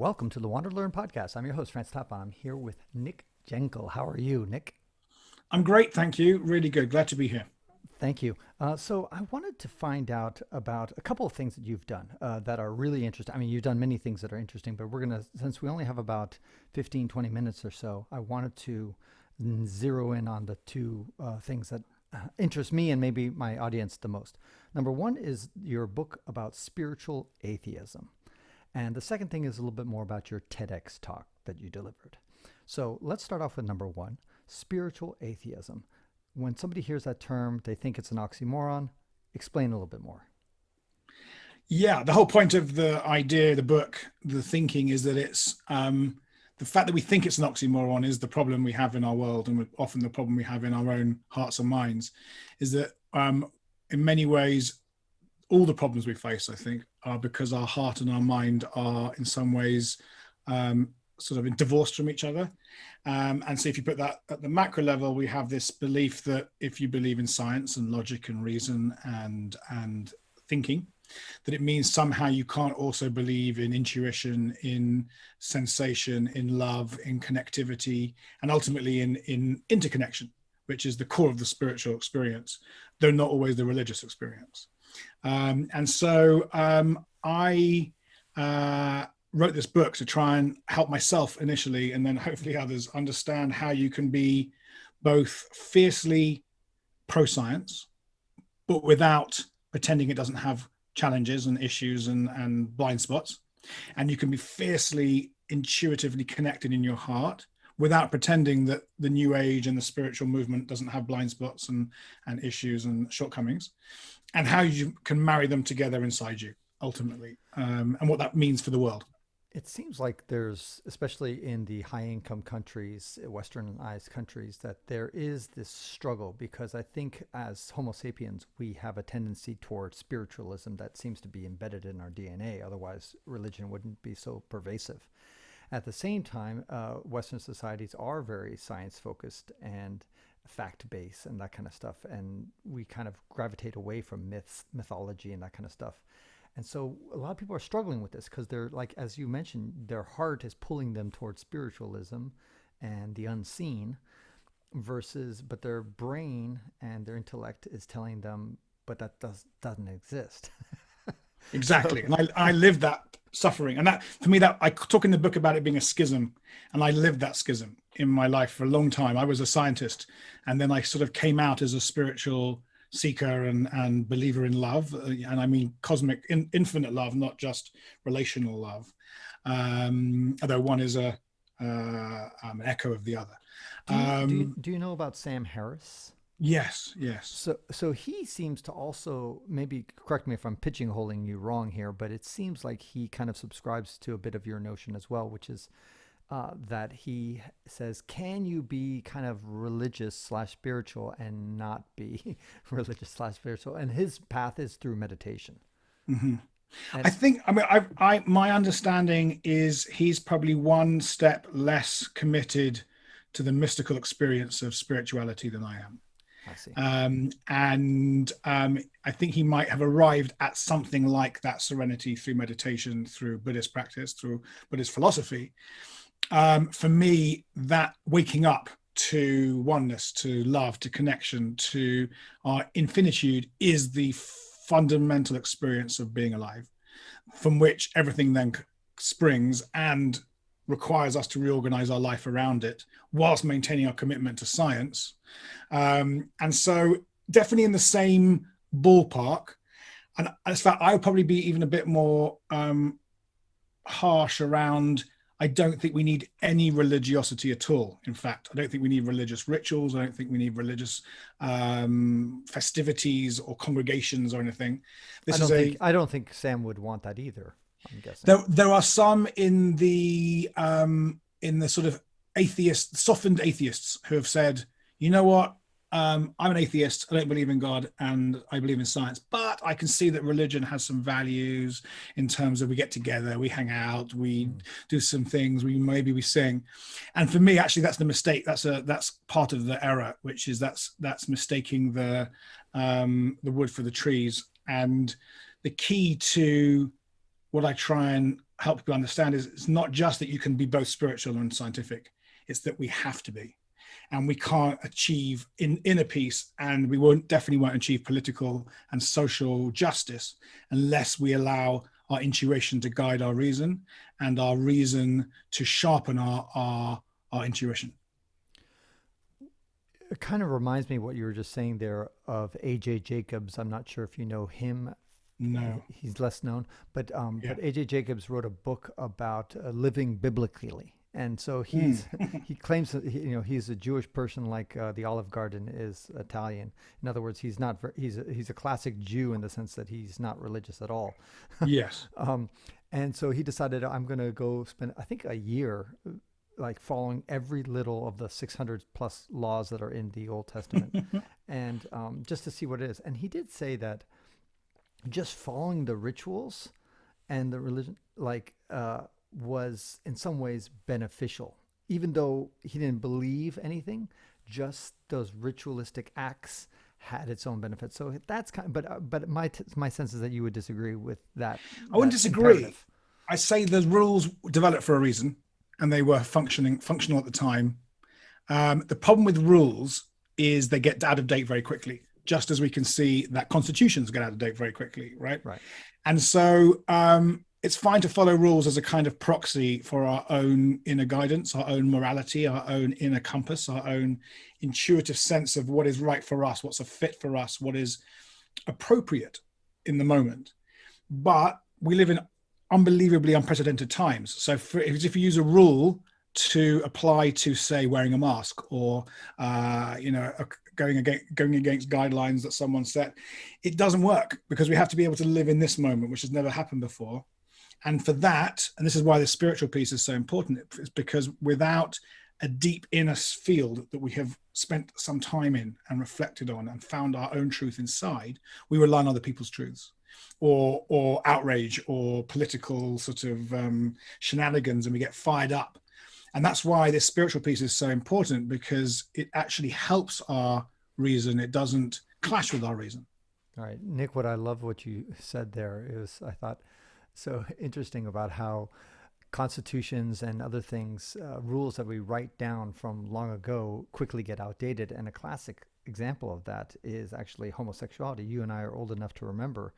welcome to the Want to Learn podcast. I'm your host, Francis Tappan. I'm here with Nick Jankel. How are you, Nick? I'm great, thank you. Really good. Glad to be here. Thank you. So I wanted to find out about a couple of things that you've done that are really interesting. I mean, you've done many things that are interesting, but we're going to, since we only have about 15, 20 minutes or so, I wanted to zero in on the two things that interest me and maybe my audience the most. Number one is your book about spiritual atheism. And the second thing is a little bit more about your TEDx talk that you delivered. So let's start off with number one, spiritual atheism. When somebody hears that term, they think it's an oxymoron. Explain a little bit more. Yeah, the whole point of the idea, the book, the thinking is that it's the fact that we think it's an oxymoron is the problem we have in our world, and often the problem we have in our own hearts and minds, is that in many ways, all the problems we face, I think, are because our heart and our mind are in some ways sort of divorced from each other. And so if you put that at the macro level, we have this belief that if you believe in science and logic and reason and thinking, that it means somehow you can't also believe in intuition, in sensation, in love, in connectivity, and ultimately in interconnection, which is the core of the spiritual experience, though not always the religious experience. I wrote this book to try and help myself initially, and then hopefully others, understand how you can be both fiercely pro-science, but without pretending it doesn't have challenges and issues and blind spots. And you can be fiercely intuitively connected in your heart without pretending that the new age and the spiritual movement doesn't have blind spots and issues and shortcomings, and how you can marry them together inside you ultimately, and what that means for the world. It seems like there's, especially in the high income countries, westernized countries, that there is this struggle because I think as Homo sapiens, we have a tendency towards spiritualism that seems to be embedded in our DNA. Otherwise, religion wouldn't be so pervasive. At the same time, Western societies are very science focused and fact based and that kind of stuff. And we kind of gravitate away from myths, mythology, and that kind of stuff. And so a lot of people are struggling with this because they're like, as you mentioned, their heart is pulling them towards spiritualism and the unseen but their brain and their intellect is telling them, but that doesn't exist. So, Exactly. And I lived that suffering. And that, for me, that I talk in the book about it being a schism. And I lived that schism in my life for a long time. I was a scientist. And then I sort of came out as a spiritual seeker and believer in love. And I mean cosmic, infinite love, not just relational love. Although one is an echo of the other. do you know about Sam Harris? Yes, yes. So he seems to also, maybe correct me if I'm holding you wrong here, but it seems like he kind of subscribes to a bit of your notion as well, which is that he says, can you be kind of religious slash spiritual and not be religious slash spiritual? And his path is through meditation. Mm-hmm. I And think, I mean, my understanding is he's probably one step less committed to the mystical experience of spirituality than I am. I see. I think he might have arrived at something like that serenity through meditation, through Buddhist practice, through Buddhist philosophy. For me, that waking up to oneness, to love, to connection, to our infinitude is the fundamental experience of being alive, from which everything then springs and requires us to reorganize our life around it whilst maintaining our commitment to science. And so definitely in the same ballpark. And in fact, I would probably be even a bit more harsh around, I don't think we need any religiosity at all. In fact, I don't think we need religious rituals. I don't think we need religious festivities or congregations or anything. I This is don't think a I don't think Sam would want that either, I'm guessing. there are some in the sort of atheist, softened atheists who have said, you know what, I'm an atheist. I don't believe in God, and I believe in science. But I can see that religion has some values in terms of we get together, we hang out, we Mm. do some things, we sing. And for me, actually, that's the mistake. That's part of the error, which is that's mistaking the wood for the trees. And the key to what I try and help people understand is it's not just that you can be both spiritual and scientific. It's that we have to be. And we can't achieve inner peace, and we definitely won't achieve political and social justice unless we allow our intuition to guide our reason, and our reason to sharpen our intuition. It kind of reminds me what you were just saying there of A.J. Jacobs. I'm not sure if you know him. No. He's less known, but Yeah. A.J. Jacobs wrote a book about living biblically, and so Mm. he claims that he's a Jewish person, like the Olive Garden is Italian. In other words, he's a classic Jew in the sense that he's not religious at all. Yes. And so he decided, I'm going to go spend, I think, a year like following every little of the 600 plus laws that are in the Old Testament, and just to see what it is. And he did say that just following the rituals and the religion, was in some ways beneficial, even though he didn't believe anything. Just those ritualistic acts had its own benefits. So that's but my sense is that you would disagree with that. I wouldn't that disagree. imperative. I say the rules developed for a reason, and they were functional at the time. The problem with rules is they get out of date very quickly, just as we can see that constitutions get out of date very quickly, right? Right. And so it's fine to follow rules as a kind of proxy for our own inner guidance, our own morality, our own inner compass, our own intuitive sense of what is right for us, what's a fit for us, what is appropriate in the moment. But we live in unbelievably unprecedented times. So if you use a rule to apply to, say, wearing a mask, or going against guidelines that someone set, it doesn't work, because we have to be able to live in this moment, which has never happened before. And for that, and this is why the spiritual piece is so important, is because without a deep inner field that we have spent some time in and reflected on and found our own truth inside, we rely on other people's truths, or outrage, or political sort of shenanigans, and we get fired up. And that's why this spiritual piece is so important, because it actually helps our reason. It doesn't clash with our reason. All right, Nick, what I love what you said there is, I thought, so interesting about how constitutions and other things, rules that we write down from long ago, quickly get outdated. And a classic example of that is actually homosexuality. You and I are old enough to remember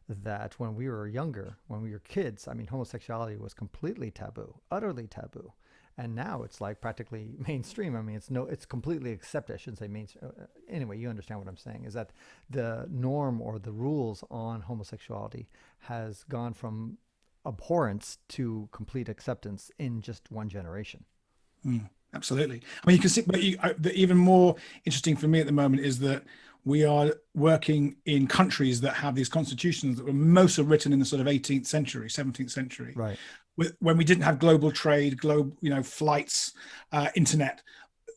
that when we were younger, when we were kids, I mean, homosexuality was completely taboo, utterly taboo. And now it's like practically mainstream. I mean, it's completely accepted. I shouldn't say mainstream. Anyway, you understand what I'm saying, is that the norm or the rules on homosexuality has gone from abhorrence to complete acceptance in just one generation. Absolutely. I mean, you can see, but the even more interesting for me at the moment is that we are working in countries that have these constitutions that were most written in the sort of 18th century, 17th century, Right. When we didn't have global trade, flights, internet,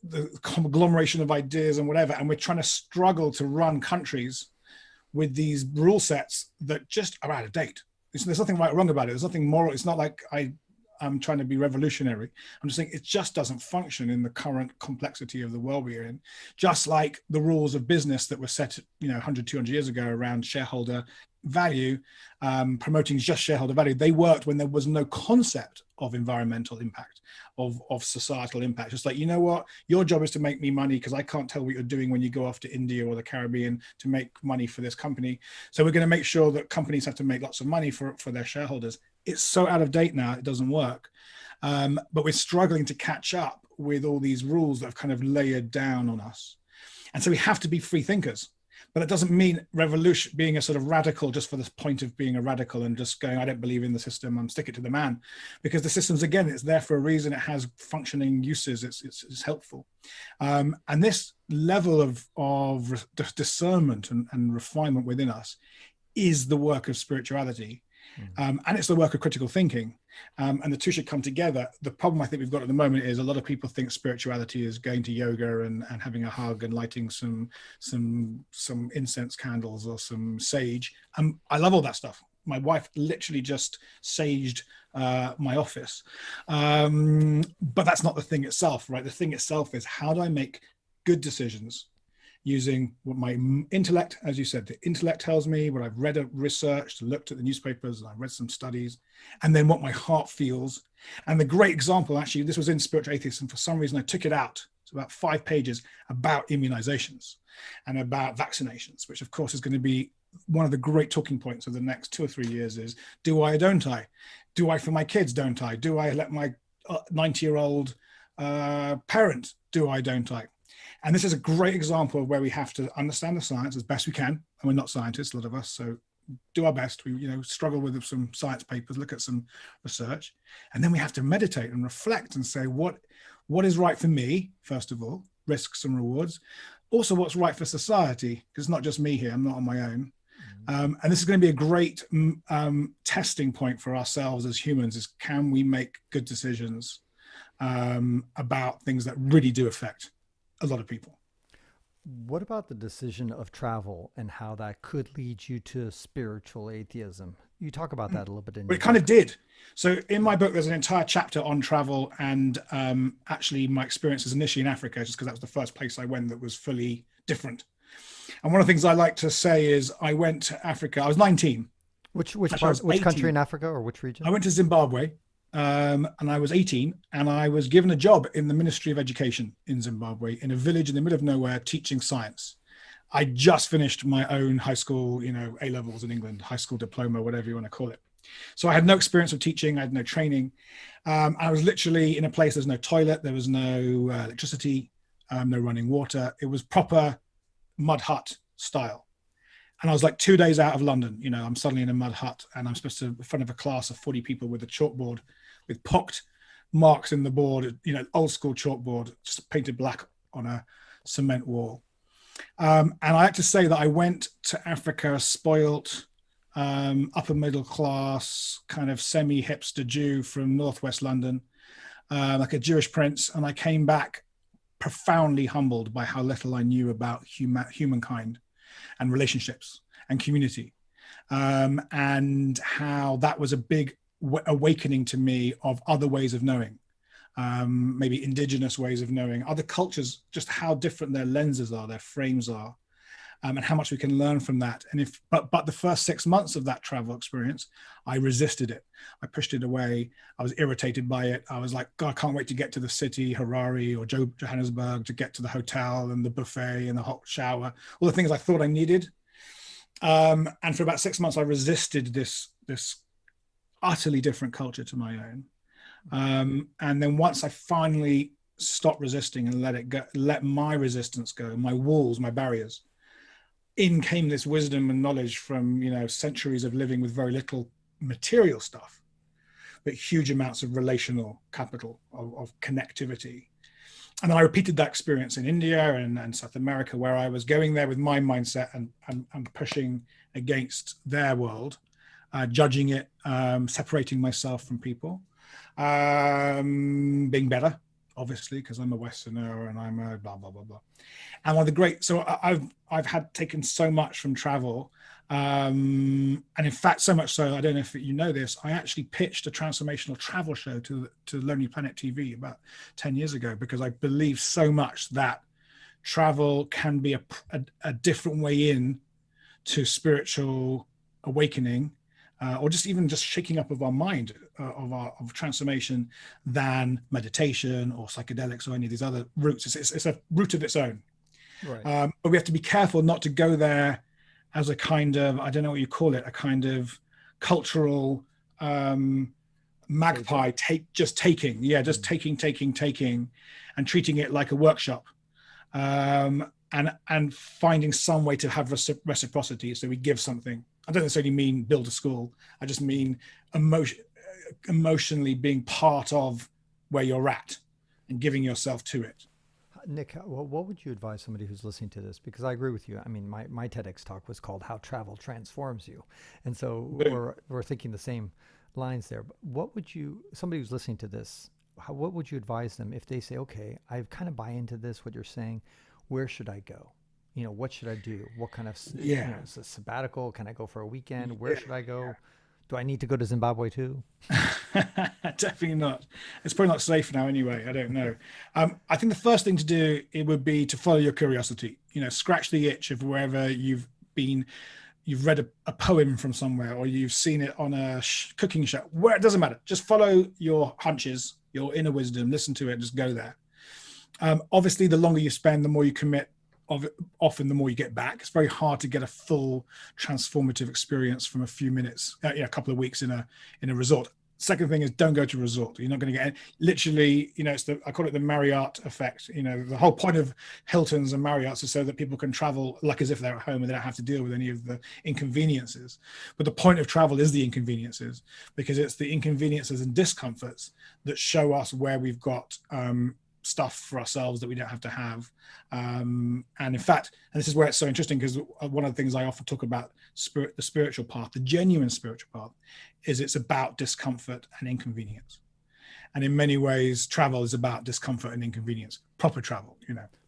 the conglomeration of ideas and whatever. And we're trying to struggle to run countries with these rule sets that just are out of date. There's nothing right or wrong about it. There's nothing moral. It's not like I'm trying to be revolutionary. I'm just saying it just doesn't function in the current complexity of the world we're in. Just like the rules of business that were set, 100, 200 years ago around shareholder value, promoting just shareholder value, they worked when there was no concept of environmental impact, of societal impact. Just like, you know what, your job is to make me money because I can't tell what you're doing when you go off to India or the Caribbean to make money for this company. So we're going to make sure that companies have to make lots of money for their shareholders. It's so out of date now, it doesn't work. But we're struggling to catch up with all these rules that have kind of layered down on us. And so we have to be free thinkers. But it doesn't mean revolution, being a sort of radical just for the point of being a radical and just going, I don't believe in the system, I'm stick it to the man. Because the system's, again, it's there for a reason. It has functioning uses. It's helpful. And this level of discernment and refinement within us is the work of spirituality. And it's the work of critical thinking. And the two should come together. The problem I think we've got at the moment is a lot of people think spirituality is going to yoga and having a hug and lighting some incense candles or some sage. I love all that stuff. My wife literally just saged my office. But that's not the thing itself, right? The thing itself is, how do I make good decisions using what my intellect, as you said, the intellect tells me, what I've read, researched, looked at the newspapers, and I've read some studies, and then what my heart feels. And the great example, actually, this was in Spiritual Atheism, and for some reason I took it out. It's about 5 pages about immunizations and about vaccinations, which of course is going to be one of the great talking points of the next 2 or 3 years is, do I or don't I? Do I for my kids, don't I? Do I let my 90-year-old parent, do I, don't I? And this is a great example of where we have to understand the science as best we can. And we're not scientists, a lot of us, so do our best. We, struggle with some science papers, look at some research, and then we have to meditate and reflect and say, what is right for me, first of all, risks and rewards. Also, what's right for society, because it's not just me here, I'm not on my own. And this is going to be a great testing point for ourselves as humans, is can we make good decisions about things that really do affect a lot of people. What about the decision of travel and how that could lead you to spiritual atheism? You talk about that a little bit in But your it kind book. of did. So in my book, there's an entire chapter on travel and actually my experiences initially in Africa, just because that was the first place I went that was fully different. And one of the things I like to say is I went to Africa. I was 19. Which Actually, I part? was Which country 18. in Africa, or which region? I went to Zimbabwe, and I was 18, and I was given a job in the Ministry of Education in Zimbabwe, in a village in the middle of nowhere, teaching science. I just finished my own high school, A levels in England, high school diploma, whatever you want to call it. So I had no experience of teaching. I had no training. I was literally in a place, there's no toilet, there was no electricity, no running water. It was proper mud hut style. And I was like 2 days out of London. I'm suddenly in a mud hut, and I'm supposed to, in front of a class of 40 people with a chalkboard with pocked marks in the board, old school chalkboard, just painted black on a cement wall. And I like to say that I went to Africa spoilt, upper middle class, kind of semi-hipster Jew from northwest London, like a Jewish prince. And I came back profoundly humbled by how little I knew about humankind and relationships and community, and how that was a big awakening to me of other ways of knowing, maybe indigenous ways of knowing, other cultures, just how different their lenses are, their frames are, and how much we can learn from that. And but the first 6 months of that travel experience, I resisted it. I pushed it away. I was irritated by it. I was like, God, I can't wait to get to the city, Harare or Johannesburg, to get to the hotel and the buffet and the hot shower, all the things I thought I needed. And for about 6 months, I resisted this utterly different culture to my own. And then once I finally stopped resisting and let it go, let my resistance go, my walls, my barriers, in came this wisdom and knowledge from centuries of living with very little material stuff, but huge amounts of relational capital, of connectivity. And then I repeated that experience in India and South America, where I was going there with my mindset and pushing against their world, judging it, separating myself from people, being better, obviously, because I'm a Westerner and I'm a blah, blah, blah, blah. And one of the great, so I've had taken so much from travel. And in fact, so much so, I don't know if you know this, I actually pitched a transformational travel show to Lonely Planet TV about 10 years ago, because I believe so much that travel can be a different way in to spiritual awakening, or just even just shaking up of our mind, of transformation, than meditation or psychedelics or any of these other routes. It's a route of its own. Right. But we have to be careful not to go there as a kind of, I don't know what you call it, a kind of cultural magpie, taking, and treating it like a workshop, and finding some way to have reciprocity. So we give something. I don't necessarily mean build a school. I just mean emotionally being part of where you're at and giving yourself to it. Nick, what would you advise somebody who's listening to this? Because I agree with you. I mean, my TEDx talk was called "How Travel Transforms You," and so we're thinking the same lines there. But what would somebody who's listening to this, what would you advise them if they say, "Okay, I kind of buy into this, what you're saying. Where should I go? What should I do? What kind of is a sabbatical? Can I go for a weekend? Where should I go Do I need to go to Zimbabwe too? Definitely not. It's probably not safe now anyway. I don't know. I think the first thing to do it would be to follow your curiosity. Scratch the itch of wherever you've been. You've read a poem from somewhere, or you've seen it on a cooking show. Where it doesn't matter. Just follow your hunches, your inner wisdom. Listen to it. Just go there. Obviously, the longer you spend, the more you commit. Often, the more you get back. It's very hard to get a full transformative experience from a few minutes, a couple of weeks in a resort. Second thing is, don't go to a resort. You're not going to get literally. I call it the Marriott effect. The whole point of Hiltons and Marriotts is so that people can travel like as if they're at home and they don't have to deal with any of the inconveniences. But the point of travel is the inconveniences, because it's the inconveniences and discomforts that show us where we've got stuff for ourselves that we don't have to have. And in fact, and this is where it's so interesting, because one of the things I often talk about, the spiritual path, the genuine spiritual path, is it's about discomfort and inconvenience. And in many ways, travel is about discomfort and inconvenience, proper travel.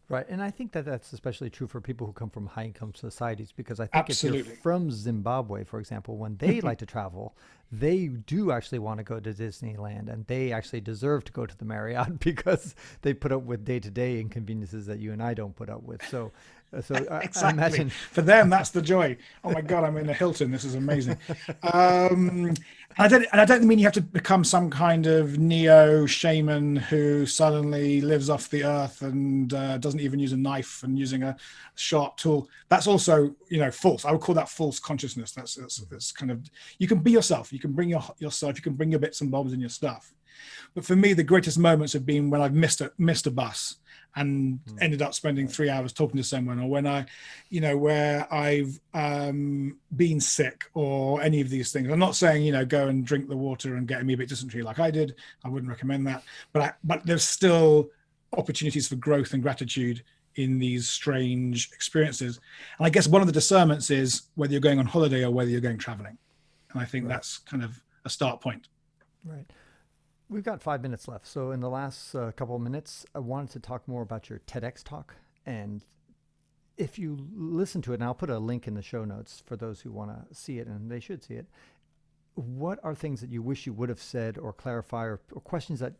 Right. And I think that that's especially true for people who come from high income societies, because I think if Absolutely. you're from Zimbabwe, for example, when they like to travel, they do actually want to go to Disneyland, and they actually deserve to go to the Marriott because they put up with day-to-day inconveniences that you and I don't put up with. So Exactly. I imagine For them, that's the joy. Oh my God, I'm in a Hilton. This is amazing. And I don't mean you have to become some kind of neo shaman who suddenly lives off the earth and doesn't even use a knife and using a sharp tool. That's also, false. I would call that false consciousness. That's kind of, you can be yourself. You can bring yourself. You can bring your bits and bobs and your stuff. But for me, the greatest moments have been when I've missed a bus and ended up spending 3 hours talking to someone, or when where I've been sick, or any of these things. I'm not saying, go and drink the water and get amoebic dysentery like I did. I wouldn't recommend that. But there's still opportunities for growth and gratitude in these strange experiences. And I guess one of the discernments is whether you're going on holiday or whether you're going traveling. And I think that's kind of a start point. right. We've got 5 minutes left. So in the last couple of minutes, I wanted to talk more about your TEDx talk. And if you listen to it, and I'll put a link in the show notes for those who want to see it, and they should see it. What are things that you wish you would have said or clarify, or questions that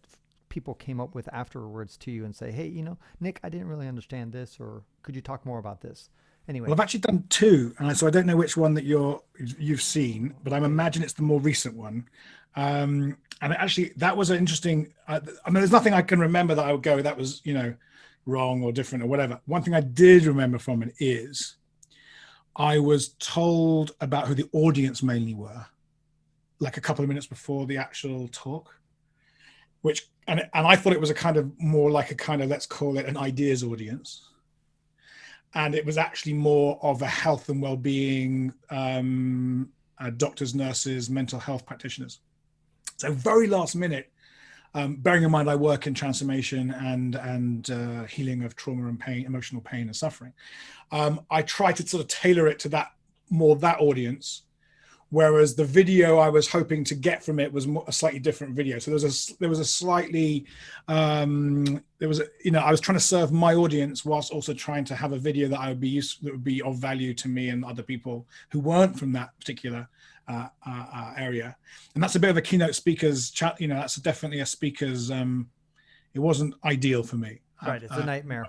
people came up with afterwards to you and say, hey, Nick, I didn't really understand this, or could you talk more about this? Anyway. Well, I've actually done two, and so I don't know which one that you've seen, but I imagine it's the more recent one. And actually, that was an interesting. There's nothing I can remember that I would go, that was wrong or different or whatever. One thing I did remember from it is I was told about who the audience mainly were, like a couple of minutes before the actual talk, and I thought it was a kind of more like a kind of, let's call it an ideas audience. And it was actually more of a health and well-being, doctors, nurses, mental health practitioners. So very last minute, bearing in mind I work in transformation and healing of trauma and pain, emotional pain and suffering. I try to sort of tailor it to that audience, whereas the video I was hoping to get from it was a slightly different video. So I was trying to serve my audience whilst also trying to have a video that that would be of value to me and other people who weren't from that particular area. And that's a bit of a keynote speaker's chat. That's definitely a speaker's. It wasn't ideal for me. Right, it's a nightmare.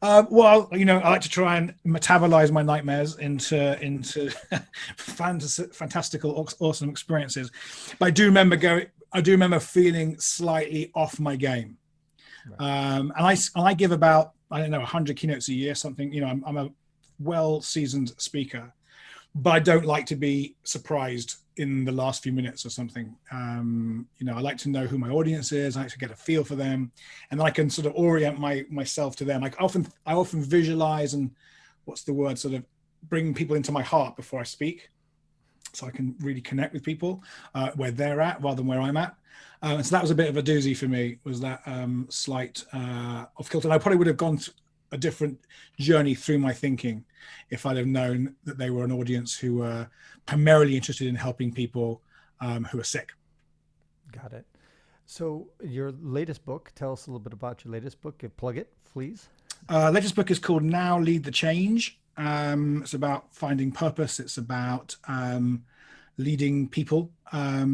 Well, I like to try and metabolize my nightmares into fantastical, awesome experiences. But I do remember feeling slightly off my game. Right. And I give about, 100 keynotes a year, something. I'm a well-seasoned speaker, but I don't like to be surprised in the last few minutes or something. I like to know who my audience is. I like to get a feel for them, and then I can sort of orient myself to them. I often visualize and sort of bring people into my heart before I speak, so I can really connect with people where they're at rather than where I'm at. And so that was a bit of a doozy for me, was that slight off kilter. And I probably would have gone a different journey through my thinking if I'd have known that they were an audience who were primarily interested in helping people who are sick. Got it. So your latest book, tell us a little bit about your latest book. Plug it, please. Latest book is called Now Lead the Change. It's about finding purpose. It's about leading people,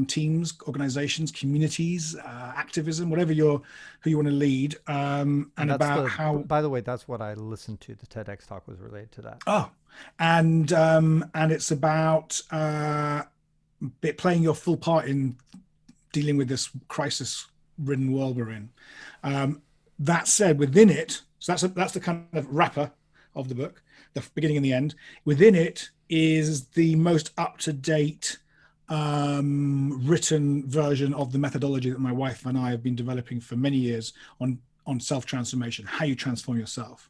teams, organizations, communities, activism, whatever who you want to lead, And and that's about the, how. by the way, that's what I listened to. The TEDx talk was related to that. Oh, and it's about playing your full part in dealing with this crisis-ridden world we're in. That said, within it, so that's the kind of wrapper of the book, the beginning and the end. Within it is the most up-to-date written version of the methodology that my wife and I have been developing for many years on self-transformation, how you transform yourself.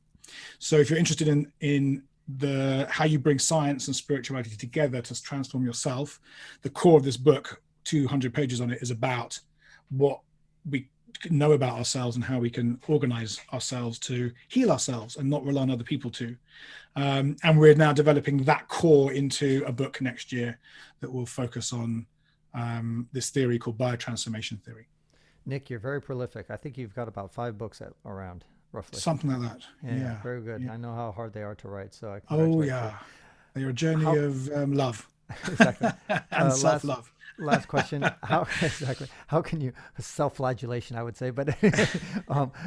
So if you're interested in the how you bring science and spirituality together to transform yourself, the core of this book, 200 pages on it, is about what we know about ourselves and how we can organize ourselves to heal ourselves and not rely on other people to. And we're now developing that core into a book next year that will focus on this theory called biotransformation theory. Nick, you're very prolific. I think you've got about 5 books around, roughly. Something like that. Yeah, Yeah. very good. Yeah. I know how hard they are to write, so I Oh, congratulate you. yeah. They're a journey How of love exactly? and Last self-love. last question. How exactly? How can you self-flagellation? I would say, but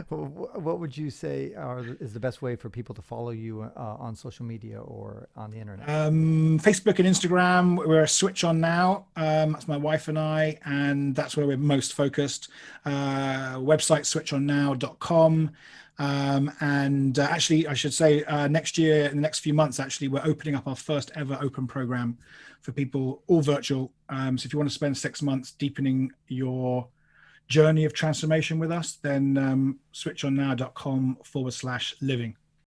what would you say is the best way for people to follow you on social media or on the internet? Facebook and Instagram, we're a Switch On Now. That's my wife and I, and that's where we're most focused. Website switchonnow.com. And actually, I should say next year, in the next few months, actually, we're opening up our first ever open program for people, all virtual. So if you want to spend 6 months deepening your journey of transformation with us, then switchonnow.com/living.